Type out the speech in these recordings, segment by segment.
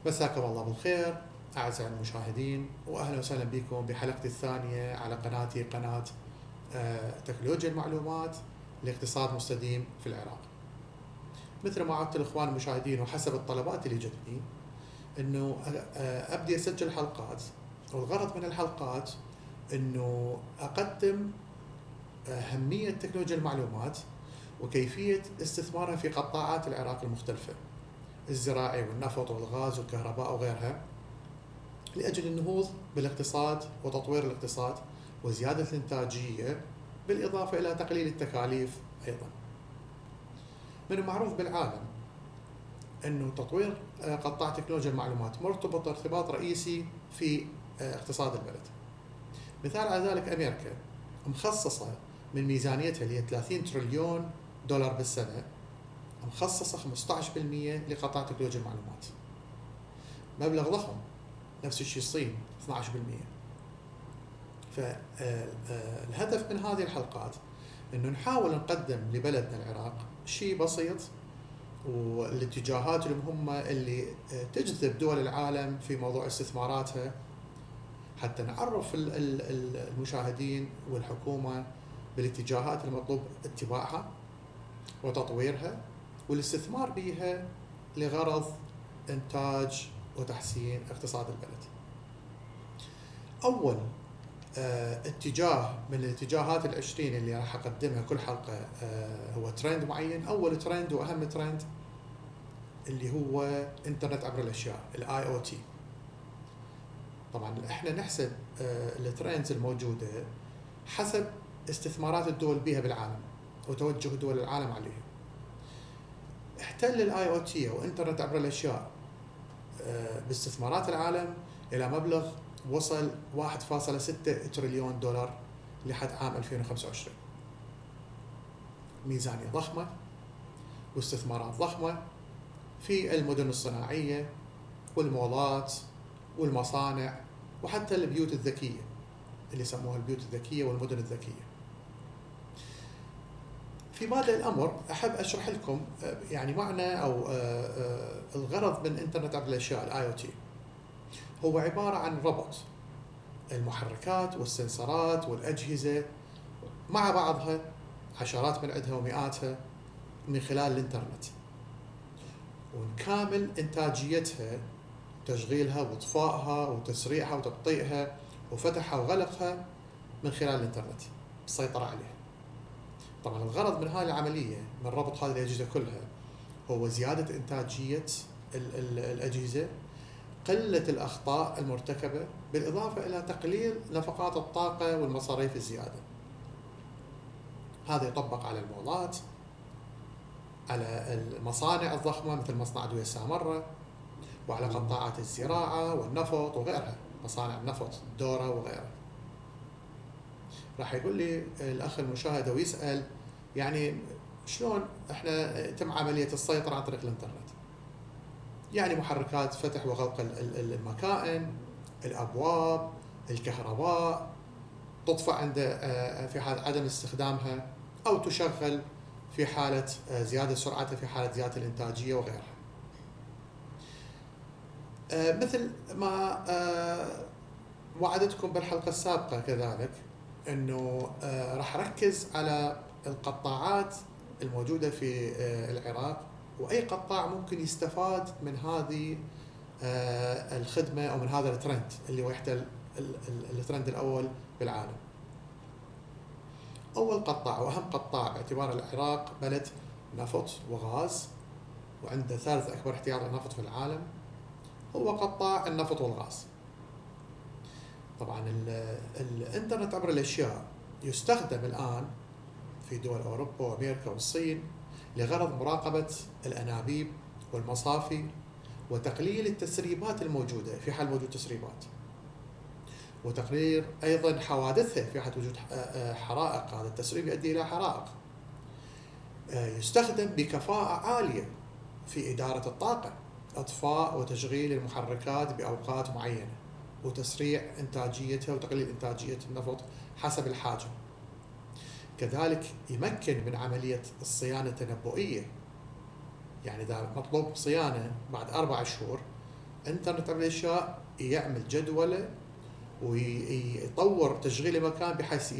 مساكم الله بالخير أعزائي المشاهدين، وأهلا وسهلا بكم بحلقتي الثانية على قناتي، قناة تكنولوجيا المعلومات لاقتصاد مستديم في العراق. مثل ما عودت الإخوان المشاهدين وحسب الطلبات اللي جتني أنه أبدي أسجل حلقات، والغرض من الحلقات أنه أقدم أهمية تكنولوجيا المعلومات وكيفية استثمارها في قطاعات العراق المختلفة، الزراعي والنفط والغاز والكهرباء وغيرها، لأجل النهوض بالاقتصاد وتطوير الاقتصاد وزيادة الإنتاجية، بالإضافة إلى تقليل التكاليف أيضا. من المعروف بالعالم أنه تطوير قطاع تكنولوجيا المعلومات مرتبط ارتباط رئيسي في اقتصاد البلد. مثال على ذلك أمريكا مخصصة من ميزانيتها اللي هي 30 تريليون دولار بالسنة، مخصصة 15% لقطاع تكنولوجيا المعلومات، مبلغ ضخم. نفس الشيء الصين 12%. فالهدف من هذه الحلقات انه نحاول نقدم لبلدنا العراق شيء بسيط، والاتجاهات المهمة اللي تجذب دول العالم في موضوع استثماراتها، حتى نعرف المشاهدين والحكومة بالاتجاهات المطلوب اتباعها وتطويرها والاستثمار بها لغرض إنتاج وتحسين اقتصاد البلد. أول اتجاه من الاتجاهات العشرين اللي راح أقدمها كل حلقة هو ترند معين. أول ترند وأهم ترند اللي هو إنترنت عبر الأشياء، IoT. طبعا احنا نحسب الترندز الموجودة حسب استثمارات الدول بها بالعالم وتوجه دول العالم عليها. احتل IoT أو إنترنت عبر الأشياء باستثمارات العالم إلى مبلغ وصل 1.6 تريليون دولار لحد عام 2025. ميزانية ضخمة واستثمارات ضخمة في المدن الصناعية والمولات والمصانع وحتى البيوت الذكية اللي يسموها البيوت الذكية والمدن الذكية. في بادئ الأمر أحب أشرح لكم يعني معنى أو الغرض من إنترنت عبر الأشياء IoT. هو عبارة عن ربط المحركات والسنسرات والأجهزة مع بعضها، عشرات من عدها ومئاتها، من خلال الإنترنت، ونكامل إنتاجيتها، تشغيلها وإطفائها وتسريعها وتبطيئها وفتحها وغلقها من خلال الإنترنت، السيطرة عليها. طبعا الغرض من هذه العملية، من ربط هذه الأجهزة كلها، هو زيادة إنتاجية الأجهزة، قلة الأخطاء المرتكبة، بالإضافة إلى تقليل نفقات الطاقة والمصاريف الزيادة. هذا يطبق على المولات، على المصانع الضخمة مثل مصنع أدوية السامرة، وعلى قطاعات الزراعة والنفط وغيرها، مصانع النفط الدورة وغيرها. راح يقول لي الأخ المشاهد ويسأل يعني شلون احنا تم عملية السيطرة عن طريق الإنترنت؟ يعني محركات فتح وغلق المكائن، الأبواب، الكهرباء تطفأ عند في حالة عدم استخدامها، أو تشغل في حالة زيادة سرعتها، في حالة زيادة الإنتاجية وغيرها. مثل ما وعدتكم بالحلقة السابقة كذلك أنه راح أركز على القطاعات الموجودة في العراق، وأي قطاع ممكن يستفاد من هذه الخدمة أو من هذا الترند اللي هو يحتل الترند الأول بالعالم. أول قطاع وأهم قطاع باعتبار العراق بلد نفط وغاز، وعنده ثالث أكبر احتياطي نفط في العالم، هو قطاع النفط والغاز. طبعا الإنترنت عبر الأشياء يستخدم الآن في دول أوروبا وأمريكا والصين لغرض مراقبة الأنابيب والمصافي وتقليل التسريبات الموجودة في حال وجود تسريبات، وتقليل أيضا حوادثها في حال وجود حرائق. هذا التسريب يؤدي إلى حرائق. يستخدم بكفاءة عالية في إدارة الطاقة، إطفاء وتشغيل المحركات بأوقات معينة، وتسريع إنتاجيتها وتقليل إنتاجية النفط حسب الحاجة. كذلك يمكن من عملية الصيانة التنبؤية، يعني إذا مطلوب صيانة بعد 4 شهور، انترنت عبر الاشياء يعمل جدوله ويطور تشغيل المكان بحيث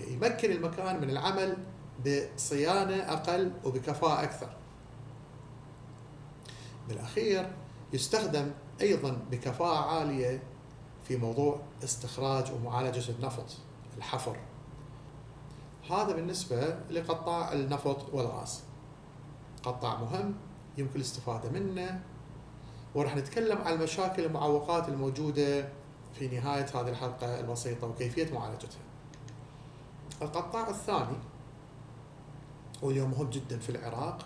يمكن المكان من العمل بصيانه اقل وبكفاءه اكثر. بالاخير يستخدم ايضا بكفاءه عاليه في موضوع استخراج ومعالجه النفط، الحفر. هذا بالنسبه لقطاع النفط والغاز. قطاع مهم يمكن الاستفاده منه، وراح نتكلم عن المشاكل والمعوقات الموجوده في نهايه هذه الحلقه البسيطه وكيفيه معالجتها. القطاع الثاني واليوم مهم جدا في العراق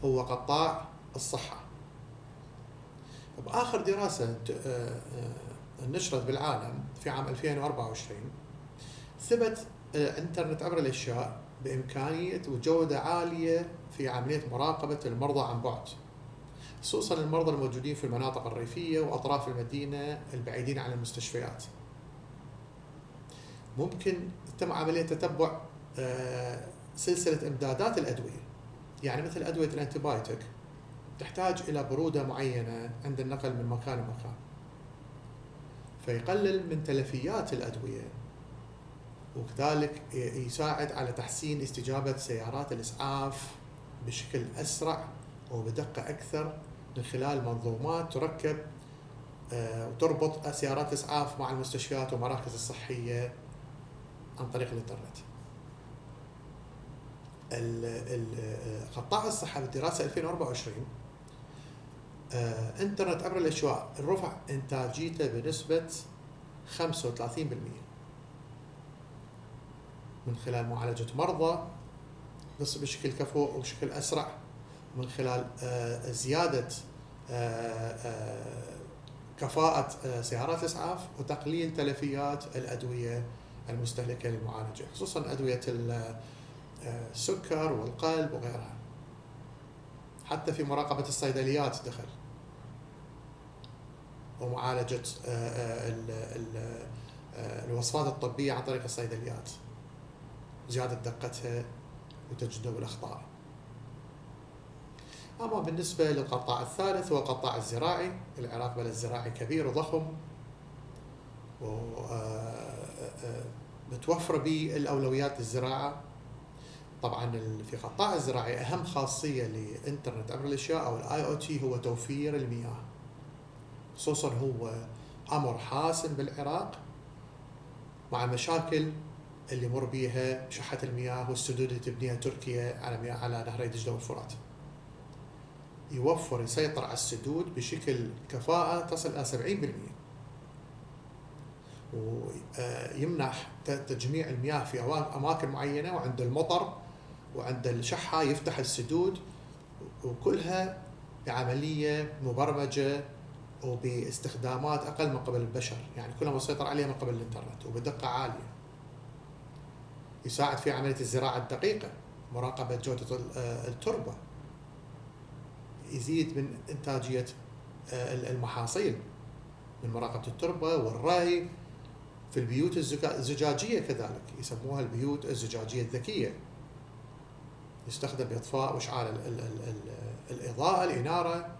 هو قطاع الصحه. بآخر دراسة نشرت بالعالم في عام 2024 ثبت الإنترنت عبر الأشياء بإمكانية وجودة عالية في عملية مراقبة المرضى عن بعد، خصوصا المرضى الموجودين في المناطق الريفية وأطراف المدينة البعيدين عن المستشفيات. ممكن تتم عملية تتبع سلسلة إمدادات الأدوية، يعني مثل أدوية الأنتيبايوتيك تحتاج إلى برودة معينة عند النقل من مكان لمكان، فيقلل من تلفيات الأدوية، وكذلك يساعد على تحسين استجابة سيارات الإسعاف بشكل أسرع وبدقة أكثر من خلال منظومات تركب وتربط سيارات الإسعاف مع المستشفيات والمراكز الصحية عن طريق الإنترنت. قطاع الصحة بالدراسة 2024 انترنت عبر الاشياء رفع انتاجيته بنسبة 35% من خلال معالجة مرضى بس بشكل كفؤ وبشكل اسرع، من خلال زيادة كفاءة سيارات الاسعاف وتقليل تلفيات الادوية المستهلكة للمعالجة، خصوصا ادوية السكر والقلب وغيرها. حتى في مراقبة الصيدليات دخل، ومعالجة الوصفات الطبية عن طريق الصيدليات، زيادة دقتها وتجنب الأخطاء. أما بالنسبة للقطاع الثالث هو القطاع الزراعي. العراق بلد زراعي كبير وضخم ومتوفر به الأولويات للزراعة. طبعا في قطاع الزراعي أهم خاصية لإنترنت عبر الأشياء أو IoT هو توفير المياه، خصوصا هو أمر حاسم بالعراق مع المشاكل اللي مر بيها شحة المياه والسدود اللي تبنيها تركيا على نهري دجلة والفرات. يسيطر على السدود بشكل كفاءة تصل إلى 70%، ويمنح تجميع المياه في أماكن معينة، وعند المطر وعند الشحة يفتح السدود، وكلها بعملية مبرمجة وباستخدامات أقل من قبل البشر، يعني كلها مسيطر عليها من قبل الإنترنت وبدقة عالية. يساعد في عملية الزراعة الدقيقة، مراقبة جودة التربة، يزيد من إنتاجية المحاصيل من مراقبة التربة والري. في البيوت الزجاجية كذلك يسموها البيوت الزجاجية الذكية، يستخدم بإطفاء وإشعال الإضاءة، الإنارة،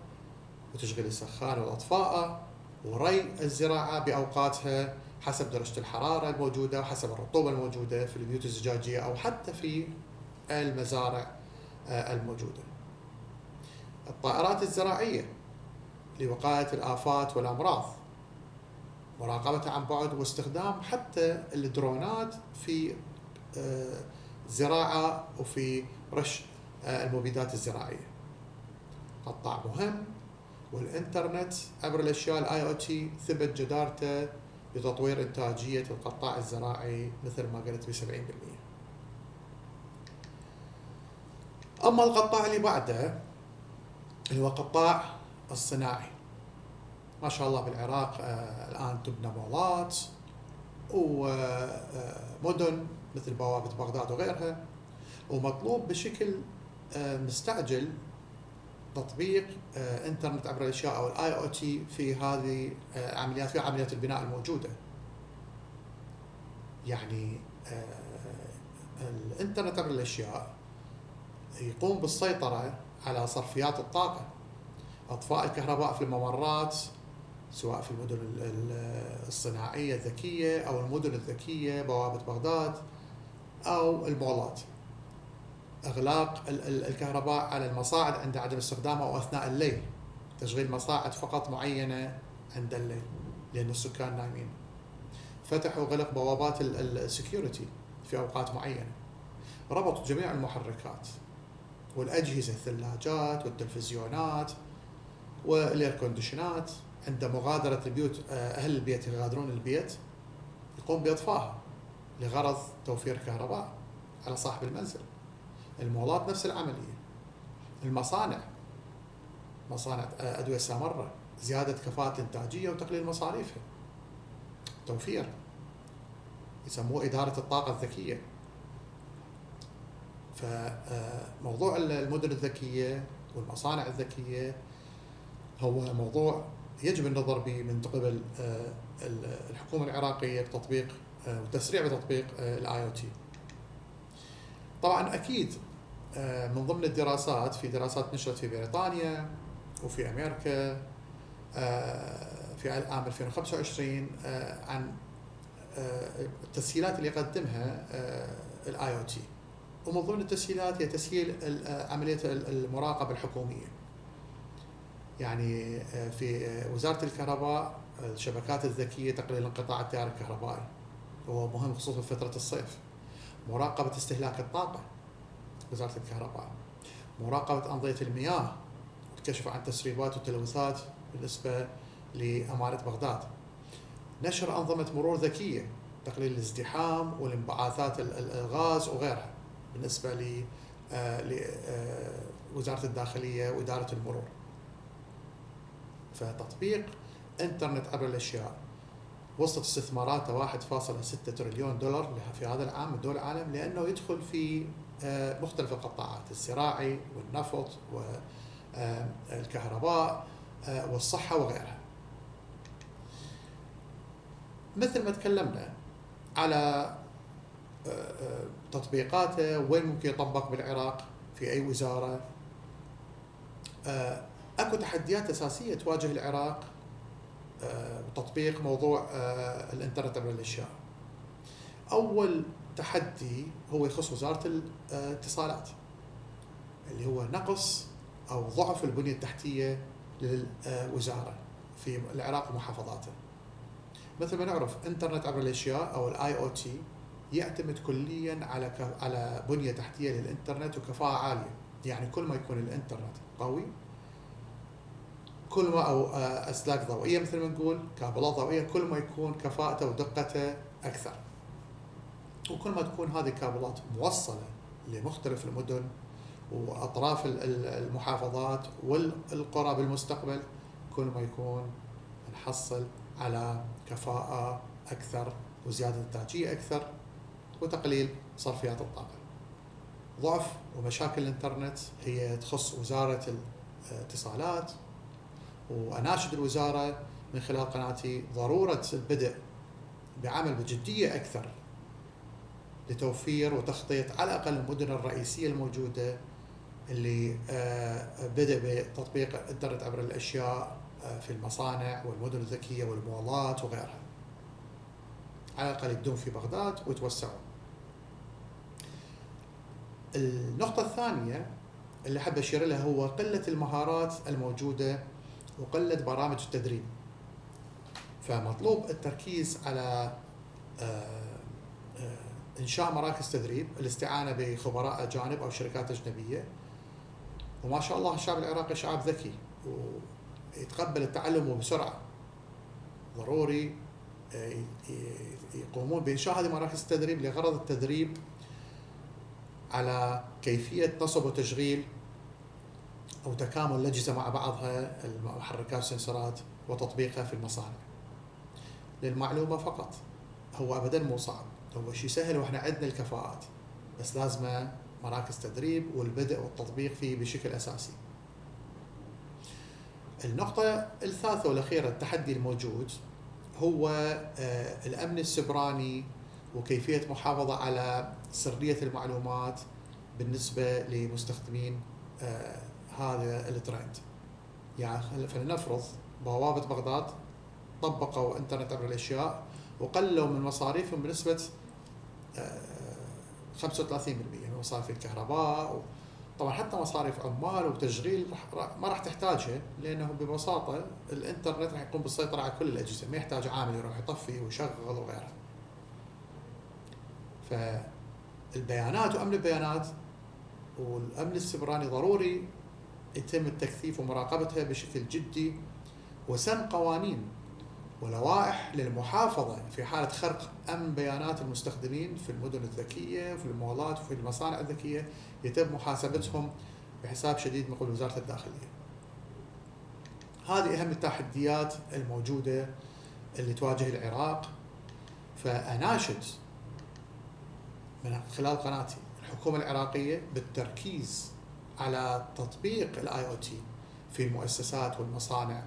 وتشغيل السخان والأطفاء، وري الزراعة بأوقاتها حسب درجة الحرارة الموجودة وحسب الرطوبة الموجودة في البيوت الزجاجية أو حتى في المزارع الموجودة. الطائرات الزراعية لوقاية الآفات والأمراض، مراقبتها عن بعد، واستخدام حتى الدرونات في زراعة وفي رش المبيدات الزراعية. قطاع مهم، والإنترنت عبر الأشياء IoT ثبت جدارته بتطوير إنتاجية القطاع الزراعي مثل ما قلت ب70%. أما القطاع اللي بعده اللي هو قطاع الصناعي، ما شاء الله بالعراق الآن تبنى مولات ومدن مثل بوابة بغداد وغيرها، ومطلوب بشكل مستعجل تطبيق انترنت عبر الاشياء او IoT في هذه عمليات البناء الموجوده. يعني الانترنت عبر الاشياء يقوم بالسيطره على صرفيات الطاقه، اطفاء الكهرباء في الممرات، سواء في المدن الصناعيه الذكيه او المدن الذكيه بوابه بغداد او المولات. اغلاق الكهرباء على المصاعد عند عدم استخدامها او اثناء الليل، تشغيل مصاعد فقط معينه عند الليل لان السكان نايمين. فتح وغلق بوابات السكيورتي في اوقات معينه. ربط جميع المحركات والاجهزه، الثلاجات والتلفزيونات والاير كونديشنات عند مغادره البيوت. اهل البيت يغادرون البيت يقوم باطفائها لغرض توفير كهرباء على صاحب المنزل. المولات نفس العمليه. المصانع، مصانع ادويه سامره، زياده كفاءه الانتاجيه وتقليل مصاريفها. توفير، يسموه اداره الطاقه الذكيه. فموضوع المدن الذكيه والمصانع الذكيه هو موضوع يجب النظر به من قبل الحكومه العراقيه بتطبيق وتسريع بتطبيق الاي او تي. طبعا اكيد من ضمن الدراسات، في دراسات نشرت في بريطانيا وفي امريكا في عام 2025 عن التسهيلات اللي يقدمها الاي او تي. ومن ضمن التسهيلات هي تسهيل عمليه المراقبه الحكوميه. يعني في وزاره الكهرباء الشبكات الذكيه تقليل انقطاع التيار الكهربائي، وهو مهم خصوصا في فتره الصيف. مراقبه استهلاك الطاقه وزاره الكهرباء. مراقبه انظمه المياه والكشف عن تسريبات وتلوثات بالنسبه لامانه بغداد. نشر انظمه مرور ذكيه، تقليل الازدحام والانبعاثات الغاز وغيرها بالنسبه لوزاره الداخليه واداره المرور. فتطبيق انترنت عبر الاشياء وصلت استثماراته 1.6 تريليون دولار في هذا العام من دول العالم، لانه يدخل في مختلف القطاعات، الزراعي والنفط والكهرباء والصحه وغيرها. مثل ما تكلمنا على تطبيقاته وين ممكن يطبق بالعراق في اي وزاره. اكو تحديات اساسيه تواجه العراق بتطبيق موضوع الانترنت عبر الاشياء. اول تحدي هو يخص وزاره الاتصالات، اللي هو نقص او ضعف البنيه التحتيه للوزاره في العراق ومحافظاته. مثل ما نعرف انترنت عبر الاشياء او الاي او تي يعتمد كليا على بنيه تحتيه للانترنت وكفاءه عاليه. يعني كل ما يكون الانترنت قوي، كل ما او اسلاك ضوئيه مثل ما نقول كابلات ضوئيه، كل ما يكون كفاءته ودقته اكثر. وكل ما تكون هذه الكابلات موصله لمختلف المدن واطراف المحافظات والقرى بالمستقبل، كل ما يكون نحصل على كفاءه اكثر وزياده انتاجيه اكثر وتقليل صرفيات الطاقه. ضعف ومشاكل الانترنت هي تخص وزاره الاتصالات، واناشد الوزاره من خلال قناتي ضروره البدء بعمل بجديه اكثر لتوفير وتخطيط على الاقل المدن الرئيسيه الموجوده اللي بدأ بتطبيق الانترنت عبر الاشياء في المصانع والمدن الذكيه والمولات وغيرها. على الاقل يبدون في بغداد ويتوسعون. النقطه الثانيه اللي حاب اشير لها هو قله المهارات الموجوده وقله برامج التدريب. فمطلوب التركيز على انشاء مراكز تدريب، الاستعانه بخبراء اجانب او شركات اجنبيه. وما شاء الله الشعب العراقي شعب ذكي ويتقبل التعلم بسرعه. ضروري يقومون بانشاء هذه مراكز التدريب لغرض التدريب على كيفيه نصب وتشغيل او تكامل الاجهزه مع بعضها، المحركات والسنسورات، وتطبيقها في المصانع. للمعلومه فقط، هو ابدا مو صعب، هو شيء سهل واحنا عندنا الكفاءات، بس لازم مراكز تدريب والبدء والتطبيق فيه بشكل اساسي. النقطة الثالثة والأخيرة، التحدي الموجود هو الأمن السبراني وكيفية محافظة على سرية المعلومات بالنسبة لمستخدمين هذا الترند. يعني فلنفرض بوابة بغداد طبقوا انترنت عبر الاشياء وقللوا من مصاريفهم بنسبة 35% من مصاريف الكهرباء. طبعا حتى مصاريف عمال وتشغيل ما راح تحتاجها، لانه ببساطه الانترنت راح يقوم بالسيطره على كل الاجهزه، ما يحتاج عامل يروح يطفي ويشغل وغيره. فالبيانات وامن البيانات والامن السيبراني ضروري يتم التكثيف ومراقبتها بشكل جدي، وسن قوانين ولوائح للمحافظة في حالة خرق أمن بيانات المستخدمين في المدن الذكية وفي المولات وفي المصانع الذكية، يتم محاسبتهم بحساب شديد من قبل وزارة الداخلية. هذه أهم التحديات الموجودة اللي تواجه العراق. فأناشد من خلال قناتي الحكومة العراقية بالتركيز على تطبيق الاي او تي في المؤسسات والمصانع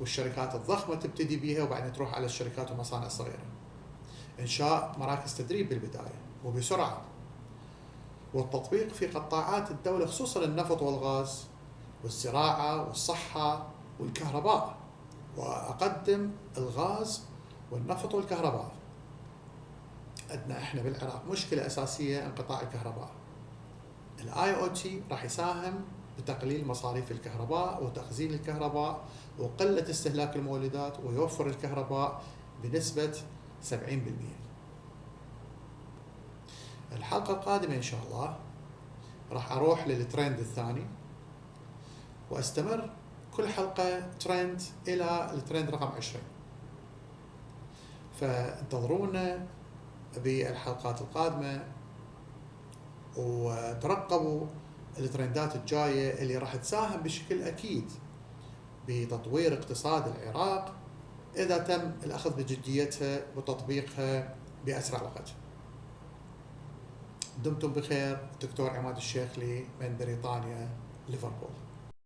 والشركات الضخمة، تبتدي بيها وبعدين تروح على الشركات والمصانع الصغيرة. إنشاء مراكز تدريب بالبداية وبسرعة، والتطبيق في قطاعات الدولة خصوصا النفط والغاز والزراعة والصحة والكهرباء. وأقدم الغاز والنفط والكهرباء. عندنا إحنا بالعراق مشكلة أساسية انقطاع الكهرباء. الاي او تي راح يساهم بتقليل مصاريف الكهرباء وتخزين الكهرباء وقلة استهلاك المولدات ويوفر الكهرباء بنسبة 70%. الحلقة القادمة إن شاء الله راح أروح للترند الثاني، وأستمر كل حلقة ترند إلى الترند رقم 20. فانتظرونا بالحلقات القادمة، وترقبوا الترندات الجاية اللي راح تساهم بشكل أكيد بتطوير اقتصاد العراق إذا تم الأخذ بجديتها وتطبيقها بأسرع وقت. دمتم بخير. دكتور عماد الشيخلي من بريطانيا، ليفربول.